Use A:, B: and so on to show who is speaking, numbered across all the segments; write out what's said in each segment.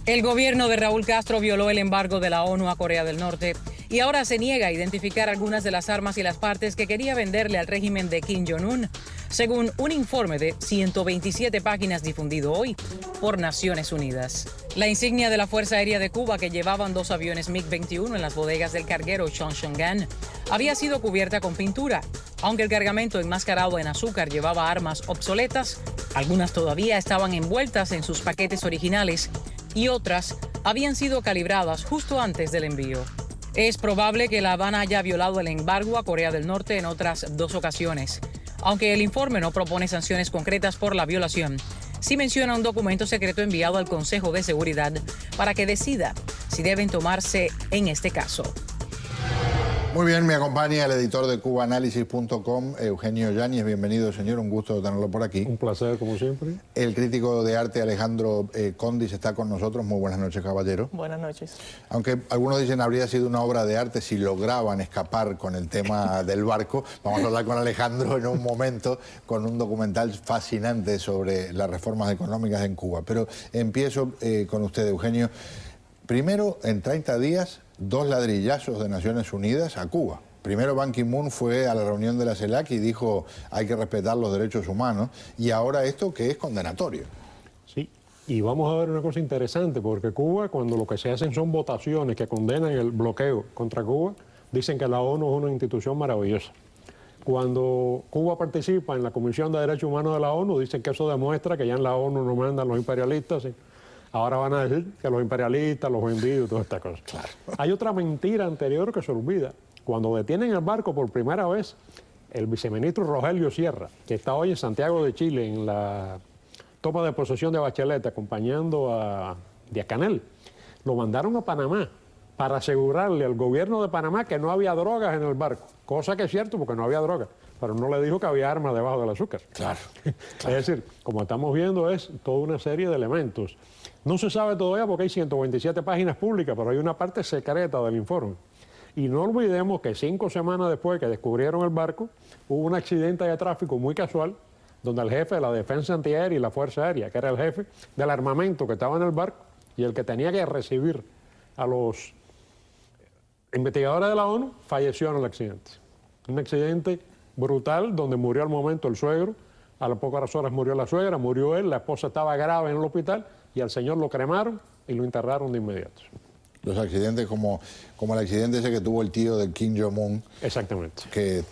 A: El gobierno de Raúl Castro violó el embargo de la ONU a Corea del Norte y ahora se niega a identificar algunas de las armas y las partes que quería venderle al régimen de Kim Jong-un, según un informe de 127 páginas difundido hoy por Naciones Unidas. La insignia de la Fuerza Aérea de Cuba, que llevaban 2 aviones MiG-21 en las bodegas del carguero Cheongshan, había sido cubierta con pintura. Aunque el cargamento enmascarado en azúcar llevaba armas obsoletas, algunas todavía estaban envueltas en sus paquetes originales y otras habían sido calibradas justo antes del envío. Es probable que La Habana haya violado el embargo a Corea del Norte en otras 2 ocasiones. Aunque el informe no propone sanciones concretas por la violación, sí menciona un documento secreto enviado al Consejo de Seguridad para que decida si deben tomarse en este caso.
B: Muy bien, me acompaña el editor de cubaanálisis.com, Eugenio Yáñez. Bienvenido, señor, un gusto tenerlo por aquí.
C: Un placer, como siempre.
B: El crítico de arte Alejandro Condis está con nosotros. Muy buenas noches, caballero.
D: Buenas noches.
B: Aunque algunos dicen habría sido una obra de arte si lograban escapar con el tema del barco. Vamos a hablar con Alejandro en un momento con un documental fascinante sobre las reformas económicas en Cuba. Pero empiezo con usted, Eugenio. Primero, en 30 días, 2 ladrillazos de Naciones Unidas a Cuba. Primero Ban Ki-moon fue a la reunión de la CELAC y dijo hay que respetar los derechos humanos, y ahora esto que es condenatorio.
C: Sí, y vamos a ver una cosa interesante, porque Cuba, cuando lo que se hacen son votaciones que condenan el bloqueo contra Cuba, dicen que la ONU es una institución maravillosa. Cuando Cuba participa en la Comisión de Derechos Humanos de la ONU, dicen que eso demuestra que ya en la ONU no mandan los imperialistas, ¿sí? Ahora van a decir que los imperialistas, los vendidos, todas estas cosas.
B: Claro.
C: Hay otra mentira anterior que se olvida. Cuando detienen el barco por primera vez, el viceministro Rogelio Sierra, que está hoy en Santiago de Chile en la toma de posesión de Bachelet, acompañando a Díaz-Canel, lo mandaron a Panamá para asegurarle al gobierno de Panamá que no había drogas en el barco. Cosa que es cierto, porque no había drogas, pero no le dijo que había armas debajo del azúcar.
B: Claro.
C: Es decir, como estamos viendo, es toda una serie de elementos. No se sabe todavía porque hay 127 páginas públicas, pero hay una parte secreta del informe. Y no olvidemos que 5 semanas después que descubrieron el barco, hubo un accidente de tráfico muy casual, donde el jefe de la Defensa Antiaérea y la Fuerza Aérea, que era el jefe del armamento que estaba en el barco y el que tenía que recibir a los investigadores de la ONU, falleció en el accidente. Un accidente brutal donde murió al momento el suegro, a las pocas horas murió la suegra, murió él, la esposa estaba grave en el hospital y al señor lo cremaron y lo enterraron de inmediato.
B: Los accidentes como el accidente ese que tuvo el tío de Kim Jong-un.
C: Exactamente.
B: Que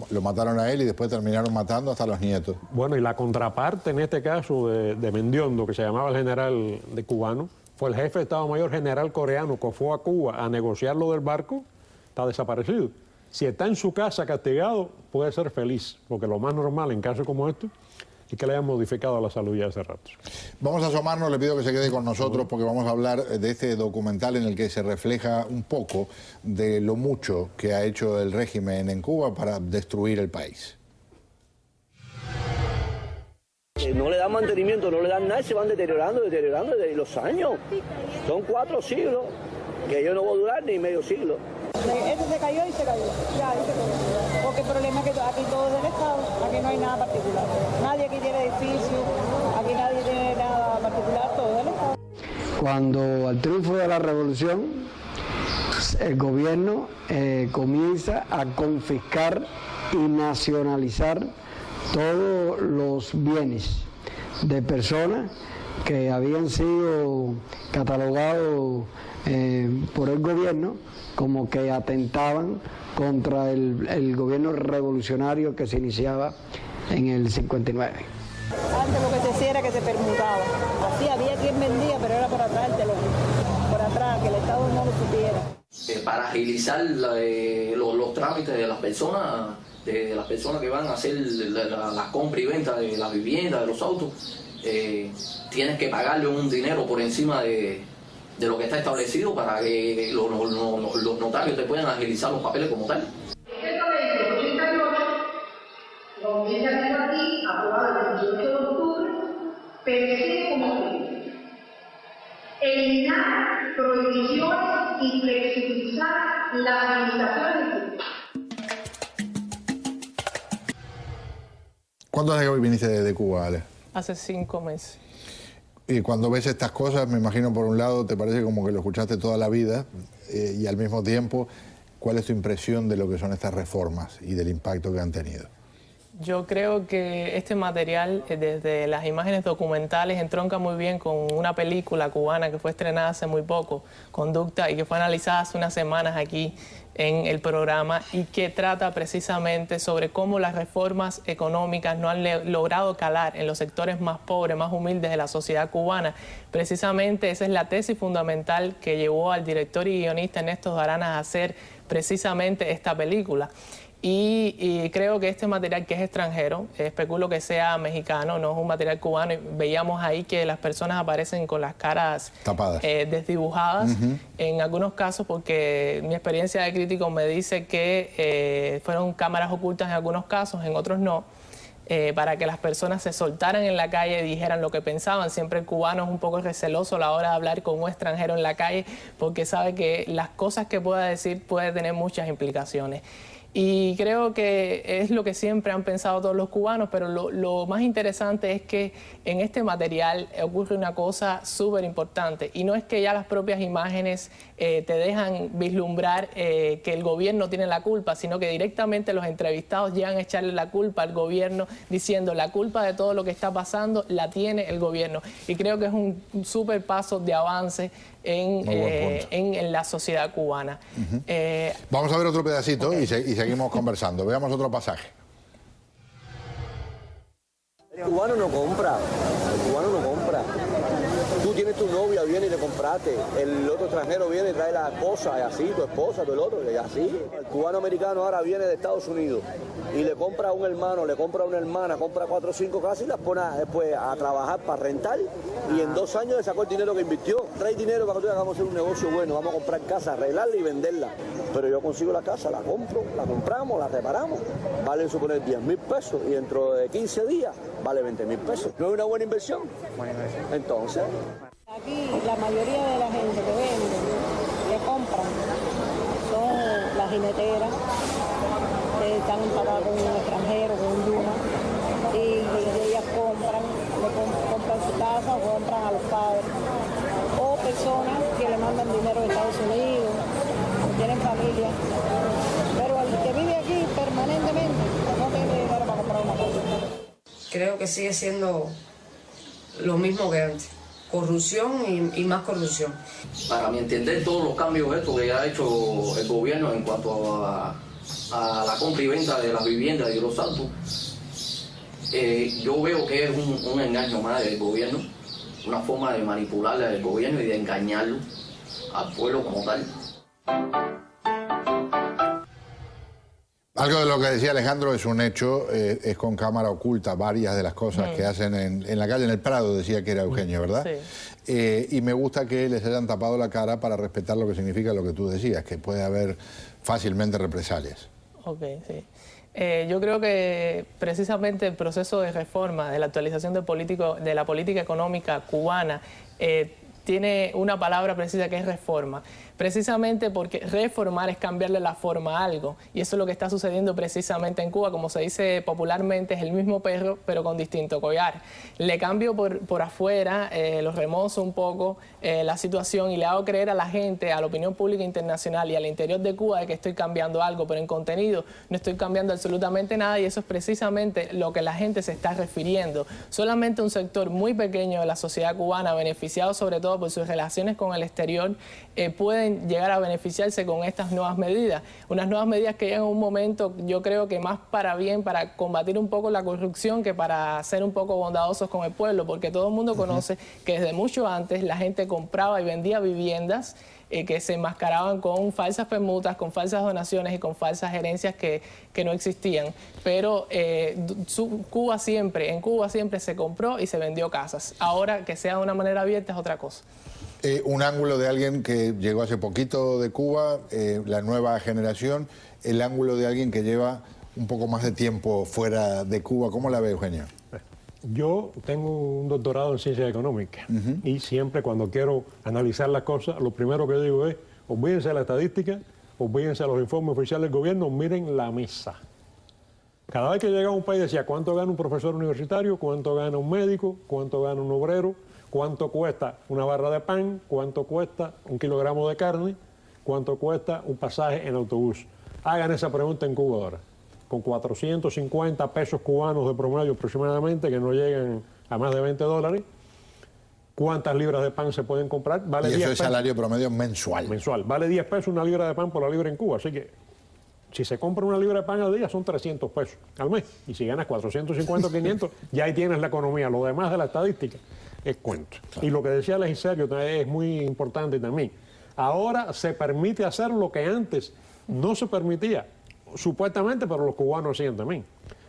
B: lo mataron a él y después terminaron matando hasta los nietos.
C: Bueno, y la contraparte en este caso de Mendiondo, que se llamaba el general de cubano, fue el jefe de Estado Mayor general coreano que fue a Cuba a negociar lo del barco, está desaparecido. Si está en su casa castigado, puede ser feliz, porque lo más normal en casos como estos es que le hayan modificado la salud ya hace rato.
B: Vamos a asomarnos, le pido que se quede con nosotros porque vamos a hablar de este documental en el que se refleja un poco de lo mucho que ha hecho el régimen en Cuba para destruir el país.
E: No le dan mantenimiento, no le dan nada y se van deteriorando desde los años. Son 4 siglos, que yo no voy a durar ni medio siglo.
F: Este se cayó y se cayó. Ya, ahí se cayó. Porque el problema es que aquí todo es del Estado, aquí no hay nada particular. Nadie aquí tiene edificio, aquí nadie tiene nada particular, todo es del Estado.
G: Cuando al triunfo de la revolución, el gobierno comienza a confiscar y nacionalizar todos los bienes de personas que habían sido catalogados por el gobierno como que atentaban contra el gobierno revolucionario que se iniciaba en el 59.
F: Antes lo que se hacía era que se permutaba. Así había quien vendía, pero era por atrás el teléfono. Por atrás, que el Estado no lo supiera.
H: Para agilizar los trámites de las personas que van a hacer la compra y venta de la vivienda, de los autos, tienes que pagarle un dinero por encima de lo que está establecido para que los notarios te puedan agilizar los papeles como tal.
I: Esta ley del 88, como bien ya tengo aquí, aprobada el 18 de octubre, persigue como fin eliminar prohibiciones y flexibilizar las limitaciones.
B: ¿Cuándo hace que hoy viniste de Cuba, Ale?
D: Hace 5 meses.
B: Y cuando ves estas cosas, me imagino por un lado te parece como que lo escuchaste toda la vida y al mismo tiempo, ¿cuál es tu impresión de lo que son estas reformas y del impacto que han tenido?
D: Yo creo que este material, desde las imágenes documentales, entronca muy bien con una película cubana que fue estrenada hace muy poco, Conducta, y que fue analizada hace unas semanas aquí en el programa, y que trata precisamente sobre cómo las reformas económicas no han logrado calar en los sectores más pobres, más humildes de la sociedad cubana. Precisamente esa es la tesis fundamental que llevó al director y guionista Ernesto Daranas a hacer precisamente esta película. Y creo que este material, que es extranjero, especulo que sea mexicano, no es un material cubano, y veíamos ahí que las personas aparecen con las caras
B: tapadas,
D: desdibujadas, en algunos casos, porque mi experiencia de crítico me dice que fueron cámaras ocultas en algunos casos, en otros no, para que las personas se soltaran en la calle y dijeran lo que pensaban. Siempre el cubano es un poco receloso a la hora de hablar con un extranjero en la calle, porque sabe que las cosas que pueda decir puede tener muchas implicaciones. Y creo que es lo que siempre han pensado todos los cubanos, pero lo más interesante es que en este material ocurre una cosa súper importante, y no es que ya las propias imágenes te dejan vislumbrar que el gobierno tiene la culpa, sino que directamente los entrevistados llegan a echarle la culpa al gobierno, diciendo la culpa de todo lo que está pasando la tiene el gobierno. Y creo que es un súper paso de avance en la sociedad cubana.
B: Vamos a ver otro pedacito, y seguimos conversando. Veamos otro pasaje.
E: El cubano no compra, el cubano no compra. Tú tienes tu novia, viene y le compraste. El otro extranjero viene y trae la esposa, y así, tu esposa, tu el otro, y así. El cubano americano ahora viene de Estados Unidos y le compra a un hermano, le compra a una hermana, compra 4 o 5 casas y las pone después a trabajar para rentar, y en 2 años le sacó el dinero que invirtió. Trae dinero para que nosotros hagamos un negocio bueno, vamos a comprar casa, arreglarla y venderla. Pero yo consigo la casa, la compro, la compramos, la reparamos, vale suponer 10.000 pesos, y dentro de 15 días vale 20.000 pesos. ¿No es una buena inversión? Buena inversión. Entonces...
F: Aquí la mayoría de la gente que vende, que compran, son las jineteras, que están empatadas con un extranjero, con un yuma, y ellas compran su casa o compran a los padres, o personas que le mandan dinero de Estados Unidos, que tienen familia, pero el que vive aquí permanentemente no tiene dinero para comprar una casa.
J: Creo que sigue siendo lo mismo que antes. Corrupción y más corrupción.
H: Para mi entender, todos los cambios estos que ha hecho el gobierno en cuanto a la compra y venta de las viviendas y de los autos, yo veo que es un engaño más del gobierno, una forma de manipular al gobierno y de engañarlo al pueblo como tal.
B: Algo de lo que decía Alejandro es un hecho, es con cámara oculta varias de las cosas que hacen en la calle, en el Prado, decía que era Eugenio, ¿verdad? Sí. Y me gusta que les hayan tapado la cara para respetar lo que significa lo que tú decías, que puede haber fácilmente represalias.
D: Ok, sí. Yo creo que precisamente el proceso de reforma, de la actualización de la política económica cubana, tiene una palabra precisa, que es reforma. Precisamente porque reformar es cambiarle la forma a algo, y eso es lo que está sucediendo precisamente en Cuba. Como se dice popularmente, es el mismo perro pero con distinto collar. Le cambio por afuera, lo remozo un poco la situación, y le hago creer a la gente, a la opinión pública internacional y al interior de Cuba, de que estoy cambiando algo, pero en contenido no estoy cambiando absolutamente nada, y eso es precisamente lo que la gente se está refiriendo. Solamente un sector muy pequeño de la sociedad cubana, beneficiado sobre todo por sus relaciones con el exterior, pueden llegar a beneficiarse con estas nuevas medidas. Unas nuevas medidas que llegan en un momento, yo creo que más para bien, para combatir un poco la corrupción, que para ser un poco bondadosos con el pueblo, porque todo el mundo conoce que desde mucho antes la gente compraba y vendía viviendas que se enmascaraban con falsas permutas, con falsas donaciones y con falsas herencias que no existían. Pero en Cuba siempre se compró y se vendió casas. Ahora, que sea de una manera abierta es otra cosa.
B: Un ángulo de alguien que llegó hace poquito de Cuba, la nueva generación, el ángulo de alguien que lleva un poco más de tiempo fuera de Cuba. ¿Cómo la ve, Eugenio?
C: Yo tengo un doctorado en ciencias económicas y siempre cuando quiero analizar las cosas, lo primero que digo es, olvídense de la estadística, olvídense de los informes oficiales del gobierno, miren la mesa. Cada vez que llegaba a un país decía cuánto gana un profesor universitario, cuánto gana un médico, cuánto gana un obrero, cuánto cuesta una barra de pan, cuánto cuesta un kilogramo de carne, cuánto cuesta un pasaje en autobús. Hagan esa pregunta en Cuba ahora, con 450 pesos cubanos de promedio aproximadamente, que no llegan a más de 20 dólares, ¿cuántas libras de pan se pueden comprar? Vale
B: y eso
C: 10
B: es
C: pesos.
B: salario promedio mensual.
C: Mensual. Vale 10 pesos una libra de pan por la libra en Cuba, así que si se compra una libra de pan al día son 300 pesos al mes. Y si ganas 450 o 500, ya ahí tienes la economía. Lo demás de la estadística es cuento. Claro. Y lo que decía Legiserio es muy importante también. Ahora se permite hacer lo que antes no se permitía, supuestamente, pero los cubanos hacían también.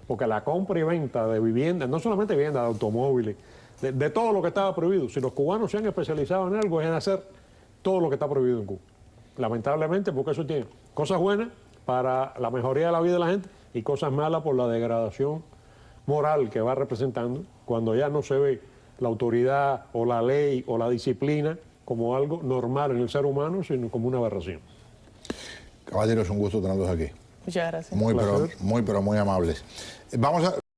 C: Porque la compra y venta de viviendas, no solamente viviendas, de automóviles, de todo lo que estaba prohibido. Si los cubanos se han especializado en algo, es en hacer todo lo que está prohibido en Cuba. Lamentablemente, porque eso tiene cosas buenas para la mejoría de la vida de la gente y cosas malas por la degradación moral que va representando cuando ya no se ve la autoridad o la ley o la disciplina como algo normal en el ser humano, sino como una aberración.
B: Caballeros, un gusto tenerlos aquí.
D: Muchas gracias.
B: Muy, pero muy amables. Vamos a...